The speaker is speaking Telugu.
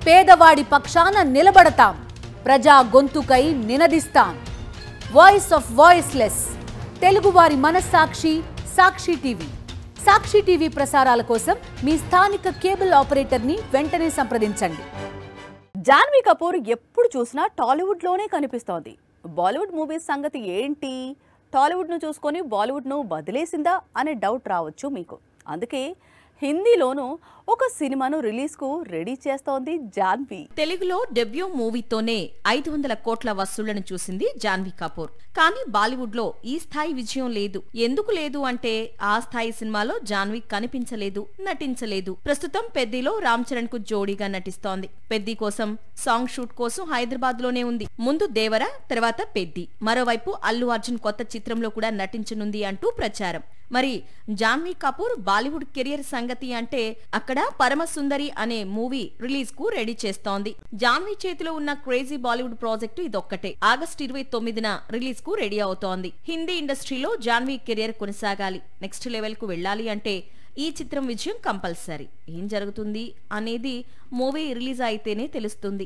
పేదవాడి పక్షాన నిలబడతాం, ప్రజా గొంతుకై నినదిస్తాం. వాయిస్ ఆఫ్ వాయిస్లెస్, తెలుగువారి మనస్సాక్షి సాక్షి టీవీ. సాక్షి టీవీ ప్రసారాల కోసం మీ స్థానిక కేబుల్ ఆపరేటర్ని వెంటనే సంప్రదించండి. జాన్వీ కపూర్ ఎప్పుడు చూసినా టాలీవుడ్లోనే కనిపిస్తోంది. బాలీవుడ్ మూవీస్ సంగతి ఏంటి? టాలీవుడ్ను చూసుకొని బాలీవుడ్ను వదిలేసిందా అనే డౌట్ రావచ్చు మీకు. అందుకే హిందీలోనూ ఒక సినిమాను రిలీజ్కు రెడీ చేస్తోంది జాన్వీ. తెలుగులో డెబ్యూ మూవీతోనే 500 కోట్ల వసూళ్లను చూసింది జాన్వీ కపూర్. కానీ బాలీవుడ్ లో ఈ స్థాయి విజయం లేదు. ఎందుకు లేదు అంటే ఆ స్థాయి సినిమాలో జాన్వీ కనిపించలేదు, నటించలేదు. ప్రస్తుతం పెద్దిలో రామ్ చరణ్ కు జోడీగా నటిస్తోంది. పెద్ది కోసం సాంగ్ షూట్ కోసం హైదరాబాద్ లోనే ఉంది. ముందు దేవర, తర్వాత పెద్ది. మరోవైపు అల్లు అర్జున్ కొత్త చిత్రంలో కూడా నటించనుంది అంటూ ప్రచారం. మరి జాన్వీ కపూర్ బాలీవుడ్ కెరియర్ సంగతి అంటే అక్కడ పరమసుందరి అనే మూవీ రిలీజ్ కు రెడీ చేస్తోంది. జాన్వీ చేతిలో ఉన్న క్రేజీ బాలీవుడ్ ప్రాజెక్టు ఇదొక్కటే. ఆగస్టు 29న రిలీజ్ కు రెడీ అవుతోంది. హిందీ ఇండస్ట్రీలో జాన్వీ కెరియర్ కొనసాగాలి, నెక్స్ట్ లెవెల్ కు వెళ్లాలి అంటే ఈ చిత్రం విజయం కంపల్సరీ. ఏం జరుగుతుంది అనేది మూవీ రిలీజ్ అయితేనే తెలుస్తుంది.